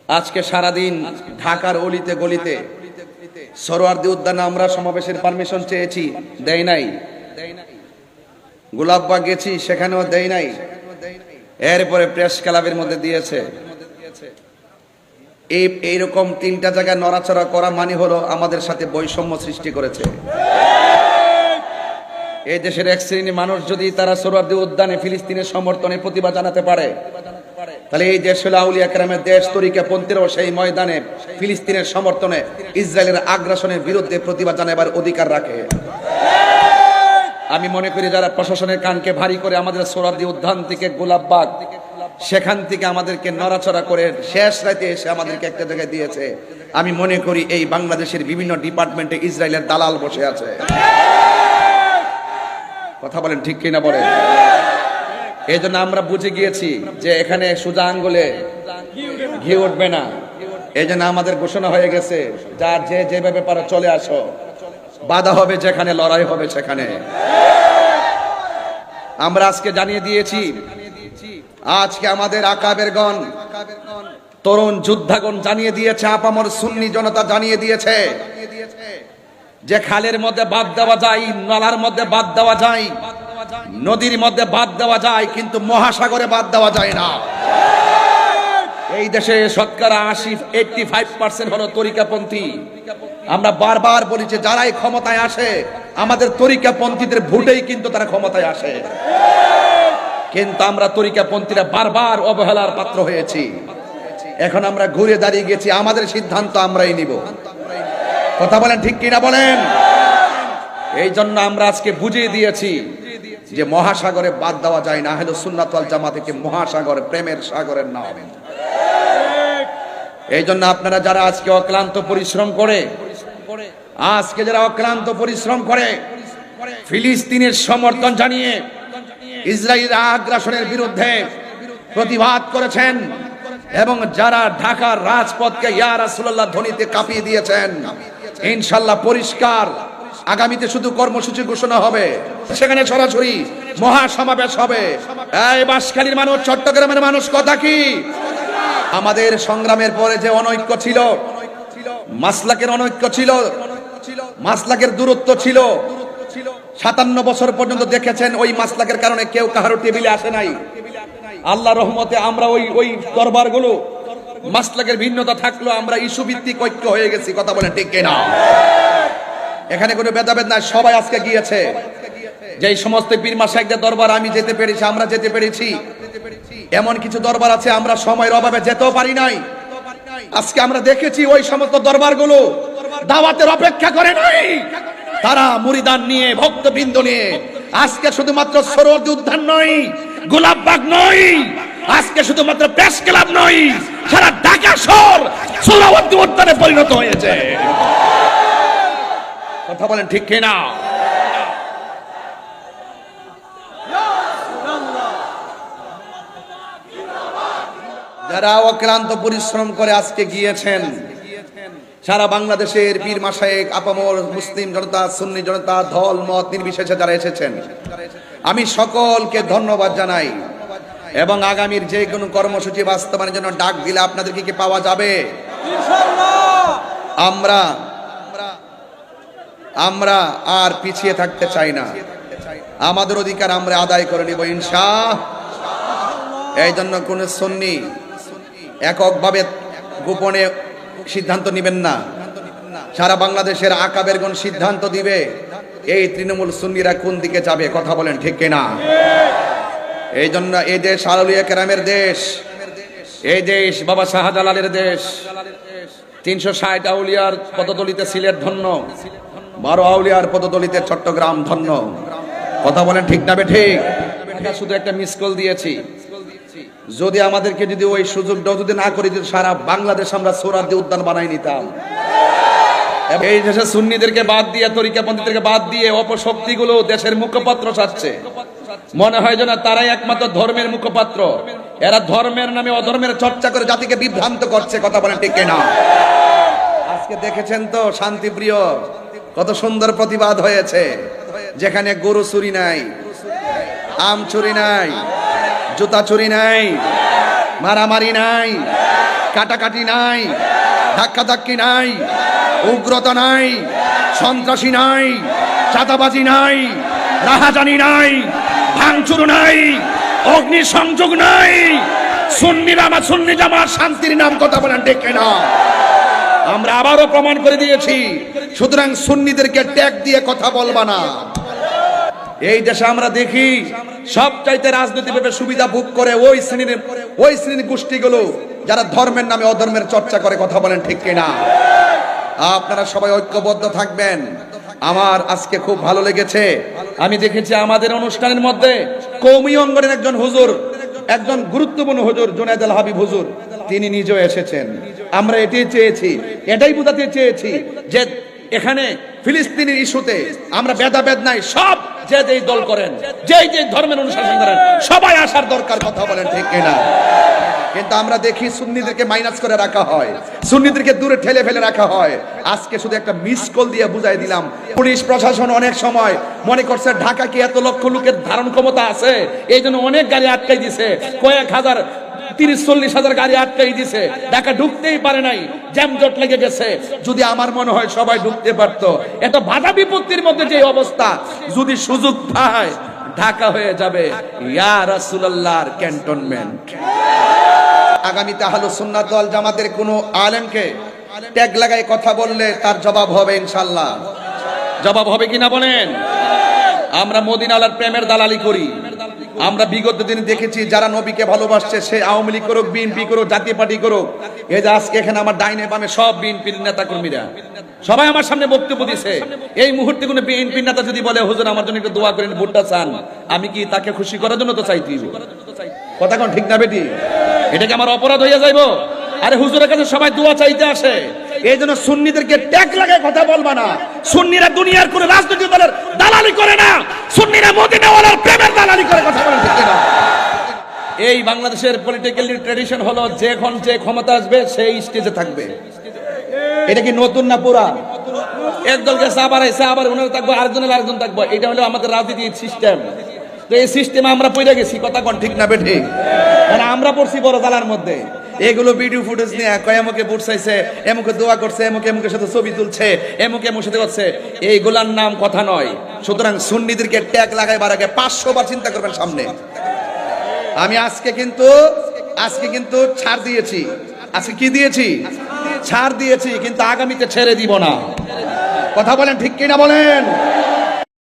আজকে সারাদিন ঢাকার অলিতে গলিতে সরোয়ার্দী উদ্যানে আমরা সমাবেশের পারমিশন চেয়েছি, দেয় নাই। গোলাপবাগ গেছি, সেখানেও দেয় নাই। এরপরে প্রেস ক্লাবের মধ্যে দিয়েছে। এইরকম তিনটা জায়গায় নড়াচড়া করা মানে হলো আমাদের সাথে বৈষম্য সৃষ্টি করেছে। এই দেশের এক শ্রেণীর মানুষ যদি তারা সোহরাওয়ার্দী উদ্যানে ফিলিস্তিনের সমর্থনে প্রতিবাদ জানাতে পারে, তাহলে এই দেশ হলো আউলিয়া কেরামের দেশ। তরিকাপন্থীরাও সেই ময়দানে ফিলিস্তিনের সমর্থনে ইসরায়েলের আগ্রাসনের বিরুদ্ধে প্রতিবাদ জানাবার অধিকার রাখে। আমি মনে করি যারা প্রশাসনের কানকে ভারী করে আমাদের সোহরাওয়ার্দী উদ্যান থেকে গোলাপবাগ, সেখান থেকে আমাদেরকে নড়াচড়া করে শেষ রাতে এসে আমাদেরকে একটা জায়গায় দিয়েছে, আমি মনে করি এই বাংলাদেশের বিভিন্ন ডিপার্টমেন্টে ইসরায়েলের দালাল বসে আছে। কথা বলেন ঠিক কিনা বলেন? এই জন্য আমরা বুঝে গিয়েছি যে এখানে সোজা আঙ্গুলে ঘি উঠবে না। এই জন্য আমাদের ঘোষণা হয়ে গেছে, যার যে যেভাবে পারো চলে আসো, বাধা হবে যেখানে, লড়াই হবে সেখানে। আমরা আজকে জানিয়ে দিয়েছি, আজকে আমাদের আকাবেরগণ, তরুণ যোদ্ধাগণ জানিয়ে দিয়েছে, আপামর সুন্নি জনতা জানিয়ে দিয়েছে যে খালের মধ্যে বাদ দেওয়া যায়, নালার মধ্যে বাদ দেওয়া যায়, নদীর মধ্যে বাদ দেওয়া যায়, কিন্তু মহাসাগরে বাদ দেওয়া যায় না। এই দেশে শতকরা 85% হলো তরিকাপন্থী। আমরা বারবার বলি যে যারাই ক্ষমতায় আসে, আমাদের তরিকাপন্থীদের ভোটেই কিন্তু তারা ক্ষমতায় আসে। কিন্তু আমরা তরিকাপন্থীরা বারবার অবহেলার পাত্র হয়েছি। এখন আমরা ঘুরে দাঁড়িয়ে গেছি, আমাদের সিদ্ধান্ত আমরাই নিব। কথা বলেন ঠিক কিনা বলেন? এই জন্য আমরা আজকে বুঝিয়ে দিয়েছি যে মহাসাগরে বাদ দেওয়া যায় না। আহলে সুন্নাত ওয়াল জামাত থেকে মহাসাগর, প্রেমের সাগরের নাম। এই জন্য আপনারা যারা আজকে অক্লান্ত পরিশ্রম করে, আজকে যারা অক্লান্ত পরিশ্রম করে ফিলিস্তিনের সমর্থন জানিয়ে ইসরায়েলের আগ্রাসনের বিরুদ্ধে প্রতিবাদ করেছেন, এবং যারা ঢাকার রাজপথকে ইয়া রাসূলুল্লাহ ধ্বনিতে কাঁপিয়ে দিয়েছেন, ইনশাআল্লাহ পরিষ্কার আগামীতে শুধু কর্মসূচি ঘোষণা হবে, সেখানে সরাসরি মহাসমাবেশ হবে। এই বাঁশখালীর মানুষ, চট্টগ্রামের মানুষ, কথা কি? আমাদের সংগ্রামের পরে যে অনৈক্য ছিল, মাসলাকের অনৈক্য ছিল, মাসলাকের দূরত্ব ছিল, 57 বছর পর্যন্ত দেখেছেন ওই মাসলাকের কারণে কেউ কারো টেবিলে আসে নাই। আল্লাহর রহমতে আমরা ওই দরবারগুলো মাসলাকের ভিন্নতা থাকলো, আমরা ইস্যু ভিত্তিক ঐক্য হয়ে গেছি। কথা বলেন ঠিক কিনা? এখানে কোনো ভেদাভেদ নাই, সবাই আজকে গিয়েছে। যেই সমস্ত পীর মাশায়েখদের দরবার আমি যেতে পেরেছি, আমরা যেতে পেরেছি, এমন কিছু দরবার আছে আমরা সময়ের অভাবে যেতেও পারি নাই। আজকে আমরা দেখেছি ওই সমস্ত দরবারগুলো দাওয়াতের অপেক্ষা করে নাই। তারা মুরিদান নিয়ে, ভক্তবৃন্দ নিয়ে আজকে শুধুমাত্র সোহরাওয়ার্দী উদ্যান নয়, গোলাপবাগ নয়, আজকে শুধুমাত্র প্রেস ক্লাব নয়, সারা ঢাকা শহর সোহরাওয়ার্দী উদ্যানে পরিণত হয়েছে। কথা বলেন ঠিক কিনা? যারা অক্লান্ত পরিশ্রম করে আজকে গিয়েছেন, সারা বাংলাদেশের পীর মাশায়েখ, আপামর মুসলিম জনতা, সুন্নি জনতা, দল মত নির্বিশেষে যারা এসেছেন, আমি সকলকে ধন্যবাদ জানাই। এবং আগামীর যে কোনো কর্মসূচি বাস্তবায়নের জন্য ডাক দিলে আপনাদেরকে কি পাওয়া যাবে? আমরা আর পিছিয়ে থাকতে চাই না। আমাদের অধিকার আমরা আদায় করে নিব ইনশাআল্লাহ। এই জন্য কোন সুন্নি এককভাবে গোপনে সিদ্ধান্ত নেবেন না। সারা বাংলাদেশের আকাবেরগণ সিদ্ধান্ত দিবে এই তৃণমূল সুন্নিরা কোন দিকে যাবে। কথা বলেন ঠিক কিনা? এই জন্য এই দেশ আউলিয়া কেরামের দেশ, এই দেশ বাবা শাহজালালের দেশ। 360 আউলিয়ার পদতলিতে সিলেট ধন্য, 12 আউলিয়ার পদতলিতে চট্টগ্রাম ধন্য। কথা বলেন ঠিক না বেঠিক? শুধু একটা মিস কল দিয়েছি। যদি আমাদেরকে যদি ওই সুযোগটাও যদি না করে দিত, সারা বাংলাদেশ আমরা সোহরাওয়ার্দী উদ্যান বানাই নিতাম। এই দেশে সুন্নিদেরকে বাদ দিয়ে, তরিকাপন্থীদেরকে বাদ দিয়ে অপশক্তিগুলো দেশের মুখপাত্র চাচ্ছে। মনে হয় যেন তারাই একমাত্র ধর্মের মুখপাত্র। এরা ধর্মের নামে অধর্মের চর্চা করে জাতিকে বিভ্রান্ত করছে। কথা বলেন ঠিক কিনা? আজকে দেখেছেন তো শান্তিপ্রিয় কত সুন্দর প্রতিবাদ হয়েছে, যেখানে গরু চুরি নাই, আম চুরি নাই, জুতা চুরি নাই, মারামারি নাই, কাটাকাটি নাই, ধাক্কাধাক্কি নাই, উগ্রতা নাই, সন্ত্রাসী নাই, চাঁদাবাজি নাই, রাহাজানি নাই, ভাঙচুর নাই, অগ্নিসংযোগ নাই। সুন্নি জামাত শান্তির নাম কথা বলেন ঠিক না? আমরা আবারও প্রমাণ করে দিয়েছি। সুতরাং সুন্নিদেরকে ট্যাগ দিয়ে কথা বলবা না। এই দেশে আমরা দেখি সবচাইতে রাজনৈতিকভাবে সুবিধা ভোগ করে ওই শ্রেণীর গোষ্ঠীগুলো যারা ধর্মের নামে অধর্মের চর্চা করে। কথা বলেন ঠিক কিনা? আপনারা সবাই ঐক্যবদ্ধ থাকবেন। আমার আজকে খুব ভালো লেগেছে, আমি দেখেছি আমাদের অনুষ্ঠানের মধ্যে কওমি অঙ্গনের একজন হুজুর, একজন গুরুত্বপূর্ণ হুজুর জুনায়েদ আল হাবিব হুজুর, তিনি নিজেও এসেছেন। আমরা এটাই চেয়েছি, এটাই বোঝাতে চেয়েছি যে এখানে ফিলিস্তিনের ইস্যুতে আমরা ভেদাভেদ নাই। সব যে যেই দল করেন, যেই যে ধর্মের অনুশাসন করেন, সবাই আসার দরকার। কথা বলেন ঠিক কিনা? কিন্তু আমরা দেখি সুন্নিদেরকে মাইনাস করে রাখা হয়, সুন্নিদেরকে দূরে ঠেলে ফেলে রাখা হয়। আজকে শুধু একটা মিস কল দিয়ে বুঝাই দিলাম। পুলিশ প্রশাসন অনেক সময় মনে করছে ঢাকা কি এত লক্ষ লোকের ধারণ ক্ষমতা আছে, এই জন্য অনেক গাড়ি আটকাই দিছে, কয়েক হাজার 30-40 হাজার গাড়ি আটকাই দিছে, ঢাকা ঢুকতেই পারে নাই, জ্যামজট লেগে গেছে। যদি আমার মনে হয় সবাই ঢুকতে পারতো। এত বাধা বিপত্তির মধ্যে যে অবস্থা, যদি সুযোগ পায় ঢাকা হয়ে যাবে ইয়া রাসূলুল্লাহর ক্যান্টনমেন্ট। আগামীতে আহলুস সুন্নাত ওয়াল জামাতের কোন আলেমকে ট্যাগ লাগাই কথা বললে তার জবাব হবে ইনশাআল্লাহ। জবাব হবে কিনা বলেন? আমরা মদিনাওয়ালার প্রেমের দালালি করি। আমরা বিগত দিনে দেখেছি যারা নবীকে ভালোবাসছে, সে আওয়ামী লীগ করুক, বিএনপি করুক, জাতীয় পার্টি করুক, এই যে আজকে এখানে আমার ডাইনে বামে সব বিএনপির নেতা কর্মীরা সবাই আমার সামনে বক্তব্য দিছে। এই মুহূর্তে কোনো বিএনপির নেতা যদি বলে হুজুর আমার জন্য একটু দোয়া করেন, ভোটটা চান, আমি কি তাকে খুশি করার জন্য তো চাইতে দিব? কথা কোন ঠিক না বেটি? এটা কি আমার অপরাধ হইয়া যাইব? আরে হুজুরের কাছে সবাই দোয়া চাইতে আসে। এই জন্য সুন্নিদেরকে ট্যাগ লাগায় কথা বলবা না। সুন্নিরা দুনিয়ার কোন রাজনৈতিক দলের দালালি করে না, সুন্নিরা মদিনাওয়ালার প্রেমের দালালি করে। কথা বলেন ঠিক না? এই বাংলাদেশের পলিটিক্যাল ট্র্যাডিশন হলো যখন যে ক্ষমতা আসবে সেই স্টেজে থাকবে। এটা কি নতুন না পুরা? একদল গেছে আবার এসে আবার ওনারা থাকবো, আরেকজন থাকবো। এটা হলো আমাদের রাজনীতির সিস্টেম। তো এই সিস্টেমে আমরা পড়ে গেছি। কথা কোন ঠিক না বেঠিক? মানে আমরা পড়ছি বড় জালার মধ্যে। এগুলো ভিডিও ফুটেজ নিয়ে কয় এমকে ভোট চাইছে, এমকে দোয়া করছে, এমকের সাথে ছবি তুলছে, এমকের সাথে করছে, এইগুলার নাম কথা নয়। সুতরাং সুন্নিদেরকে ট্যাগ লাগাইবার আগে 500 বার চিন্তা করবেন সামনে। আমি আজকে কিন্তু ছাড় দিয়েছি। আজকে কি দিয়েছি? ছাড় দিয়েছি, কিন্তু আগামীতে ছেড়ে দিব না। কথা বলেন ঠিক কিনা বলেন?